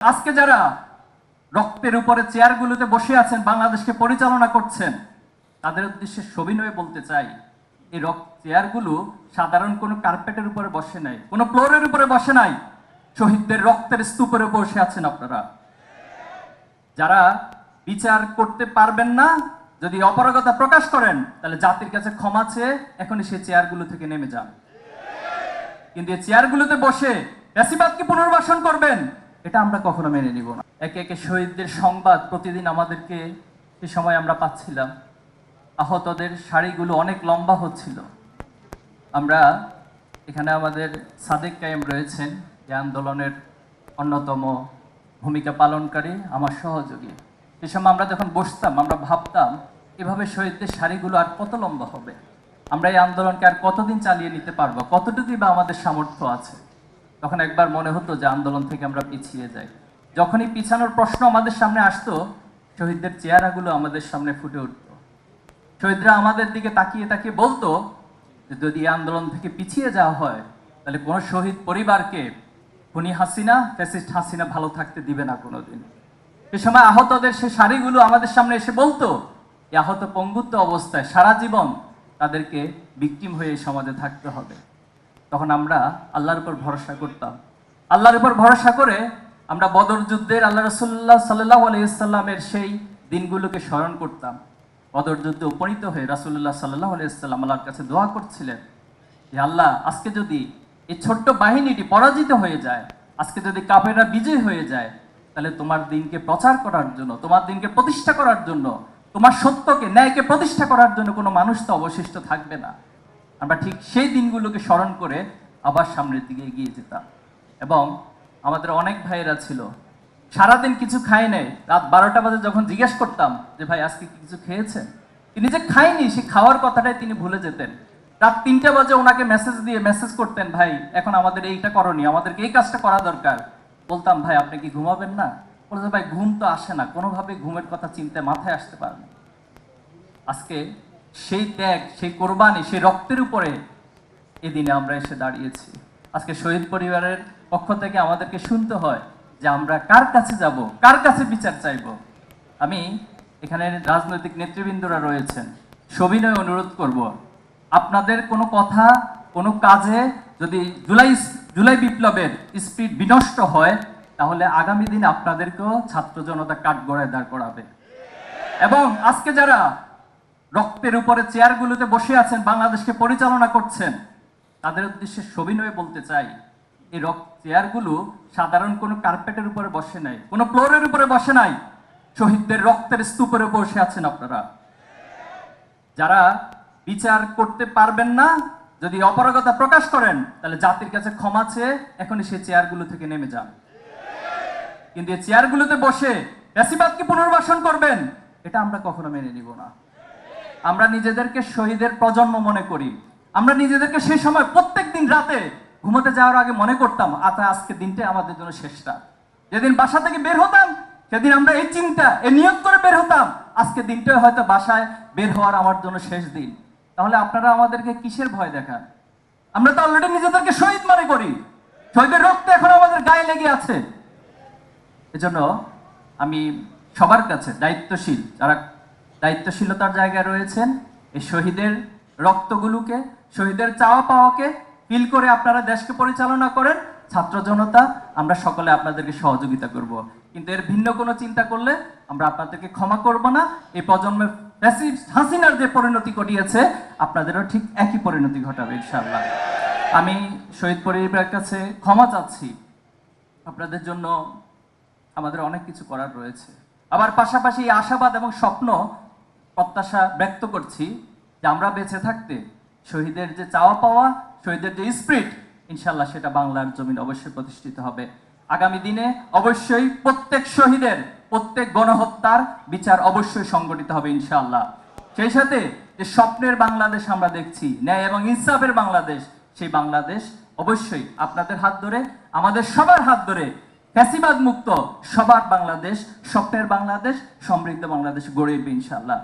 আজকে যারা রক্তের উপরে চেয়ারগুলোতে বসে আছেন, বাংলাদেশকে পরিচালনা করছেন, তাদের উদ্দেশ্যে সবিনয়ে বলতে চাই, এই চেয়ারগুলো সাধারণ কোনো কার্পেটের উপরে বসে নাই, কোনো ফ্লোরের উপরে বসে নাই, শহীদদের রক্তের স্তূপের উপর বসে আছেন আপনারা। যারা বিচার করতে পারবেন না, যদি অপারগতা প্রকাশ করেন, তাহলে জাতির কাছে ক্ষমা চেয়ে এখনই সেই চেয়ারগুলো থেকে নেমে যান। কিন্তু এই চেয়ারগুলোতে বসে ফ্যাসিবাদকে পুনর্বাসন করবেন, এটা আমরা কখনো মেনে নিব না। একে একে শহীদদের সংবাদ প্রতিদিন আমাদেরকে সে সময় আমরা পাচ্ছিলাম। আহতদের সারিগুলো অনেক লম্বা হচ্ছিল। আমরা এখানে আমাদের সাদেক কায়েম রয়েছেন, এই আন্দোলনের অন্যতম ভূমিকা পালনকারী, আমার সহযোগী। সে সময় আমরা যখন বসতাম, আমরা ভাবতাম এভাবে শহীদদের সারিগুলো আর কত লম্বা হবে, আমরা এই আন্দোলনকে আর কতদিন চালিয়ে নিতে পারবো, কতটুকুই বা আমাদের সামর্থ্য আছে। তখন একবার মনে হতো যে আন্দোলন থেকে আমরা পিছিয়ে যাই। যখনই পিছানোর প্রশ্ন আমাদের সামনে আসতো, শহীদদের চেহারাগুলো আমাদের সামনে ফুটে উঠত। শহীদরা আমাদের দিকে তাকিয়ে তাকিয়ে বলতো যে যদি এই আন্দোলন থেকে পিছিয়ে যাওয়া হয়, তাহলে কোনো শহীদ পরিবারকে খুনি হাসিনা, ফ্যাসিস্ট হাসিনা ভালো থাকতে দিবে না কোনোদিন। সে সময় আহতদের সে সারিগুলো আমাদের সামনে এসে বলতো, এই আহত পঙ্গুত্ব অবস্থায় সারা জীবন তাদেরকে ভিকটিম হয়ে সমাজে থাকতে হবে। তখন আমরা আল্লাহর উপর ভরসা করতাম। আল্লাহর উপর ভরসা করে আমরা বদর যুদ্ধের আল্লাহ রাসূলুল্লাহ সাল্লাল্লাহু আলাইহি ওয়াসাল্লামের সেই দিনগুলোকে স্মরণ করতাম। বদর যুদ্ধে উপনীত হয়ে রাসূলুল্লাহ সাল্লাল্লাহু আলাইহি ওয়াসাল্লাম আল্লাহর কাছে দোয়া করছিলেন যে আল্লাহ, আজকে যদি এই ছোট্ট বাহিনীটি পরাজিত হয়ে যায়, আজকে যদি কাফেররা বিজয় হয়ে যায়, তাহলে তোমার দিনকে প্রচার করার জন্য, তোমার দিনকে প্রতিষ্ঠা করার জন্য, তোমার সত্যকে, ন্যায়কে প্রতিষ্ঠা করার জন্য কোনো মানুষ তো অবশিষ্ট থাকবে না। আমরা ঠিক সেই দিনগুলোকে স্মরণ করে আবার সামনের দিকে এগিয়ে যেতাম। এবং আমাদের অনেক ভাইয়েরা ছিল সারাদিন কিছু খায় নাই, রাত 12টা বাজে যখন জিজ্ঞেস করতাম যে ভাই আজকে কিছু খেয়েছেন, তিনি যে খায়নি সে খাওয়ার কথাটাই তিনি ভুলে যেতেন। রাত 3টা বাজে ওনাকে মেসেজ করতেন, ভাই এখন আমাদের এইটা করণীয়, আমাদেরকে এই কাজটা করা দরকার। বলতাম ভাই আপনি কি ঘুমাবেন না? বলতে ভাই ঘুম তো আসে না, কোনোভাবে ঘুমের কথা চিন্তা মাথায় আসতে পারে না। আজকে সেই ত্যাগ, সেই কোরবানি, সেই রক্তের উপরে এদিনে আমরা এসে দাঁড়িয়েছি। আজকে শহীদ পরিবারের পক্ষ থেকে আমাদেরকে শুনতে হয় যে আমরা কার কাছে যাব, কার কাছে বিচার চাইব। আমি এখানে রাজনৈতিক নেতৃবৃন্দরা রয়েছেন, সবিনয় অনুরোধ করব, আপনাদের কোনো কথা, কোনো কাজে যদি জুলাই বিপ্লবের স্পিরিট বিনষ্ট হয়, তাহলে আগামী দিনে আপনাদেরকেও ছাত্র জনতা কাঠগড়ায় দাঁড় করাবে। এবং আজকে যারা রক্তের উপরে চেয়ারগুলোতে বসে আছেন, বাংলাদেশকে পরিচালনা করছেন, তাদের উদ্দেশ্যে সবিনয়ে বলতে চাই, এই চেয়ারগুলো সাধারণ কোনো কার্পেটের উপরে বসে নাই, কোনো ফ্লোরের উপরে বসে নাই, শহীদদের রক্তের স্তূপের উপর বসে আছেন আপনারা। যারা বিচার করতে পারবেন না, যদি অপারগতা প্রকাশ করেন, তাহলে জাতির কাছে ক্ষমা চেয়ে এখনই সেই চেয়ারগুলো থেকে নেমে যান। কিন্তু এই চেয়ারগুলোতে বসে ফ্যাসিবাদকে পুনর্বাসন করবেন, এটা আমরা কখনো মেনে নিব না। আমরা নিজেদেরকে শহীদের প্রজন্ম মনে করি। আমরা নিজেদেরকে সেই সময় প্রত্যেক দিন রাতে ঘুমোতে যাওয়ার আগে মনে করতাম, আজকে দিনটা আমাদের জন্য শেষটা। যেদিন বাসা থেকে বের হতাম, সেদিন আমরা এই চিন্তা, এই নিয়ত করে বের হতাম, আজকে দিনটাই হয়তো বাসায় বের হওয়ার আমার জন্য শেষ দিন। তাহলে আপনারা আমাদেরকে কিসের ভয় দেখান? আমরা তো অলরেডি নিজেদেরকে শহীদ মনে করি, শহীদের রক্ত এখন আমাদের গায়ে লেগে আছে। এজন্য আমি সবার কাছে দায়িত্বশীল, যারা দায়িত্বশীলতার জায়গায় রয়েছেন, এই শহীদের রক্তগুলোকে, শহীদের চাওয়া পাওয়াকে ফিল করে আপনারা দেশকে পরিচালনা করেন। ছাত্র জনতা আমরা সকলে আপনাদেরকে সহযোগিতা করব, কিন্তু এর ভিন্ন কোনো চিন্তা করলে আমরা আপনাদেরকে ক্ষমা করব না। এই প্রজন্মের ফ্যাসিস্ট হাসিনার যে পরিণতি ঘটিয়েছে, আপনাদেরও ঠিক একই পরিণতি ঘটাবে ইনশাআল্লাহ। আমি শহীদ পরিবারের কাছে ক্ষমা চাচ্ছি। আপনাদের জন্য আমাদের অনেক কিছু করার রয়েছে। আবার পাশাপাশি আশাবাদ এবং স্বপ্ন, প্রত্যাশা ব্যক্ত করছি যে আমরা বেঁচে থাকতে শহীদের যে চাওয়া পাওয়া, শহীদের যে স্পিরিট, ইনশাআল্লাহ সেটা বাংলার জমিন অবশ্যই প্রতিষ্ঠিত হবে। আগামী দিনে অবশ্যই প্রত্যেক শহীদের, প্রত্যেক গণহত্যার বিচার অবশ্যই সংগঠিত হবে ইনশাআল্লাহ। সেই সাথে যে স্বপ্নের বাংলাদেশ আমরা দেখছি, ন্যায় এবং ইনসাফের বাংলাদেশ, সেই বাংলাদেশ অবশ্যই আপনাদের হাত ধরে, আমাদের সবার হাত ধরে ফ্যাসিবাদ মুক্ত সবার বাংলাদেশ, স্বপ্নের বাংলাদেশ, সমৃদ্ধ বাংলাদেশ গড়ে উঠবে ইনশাআল্লাহ।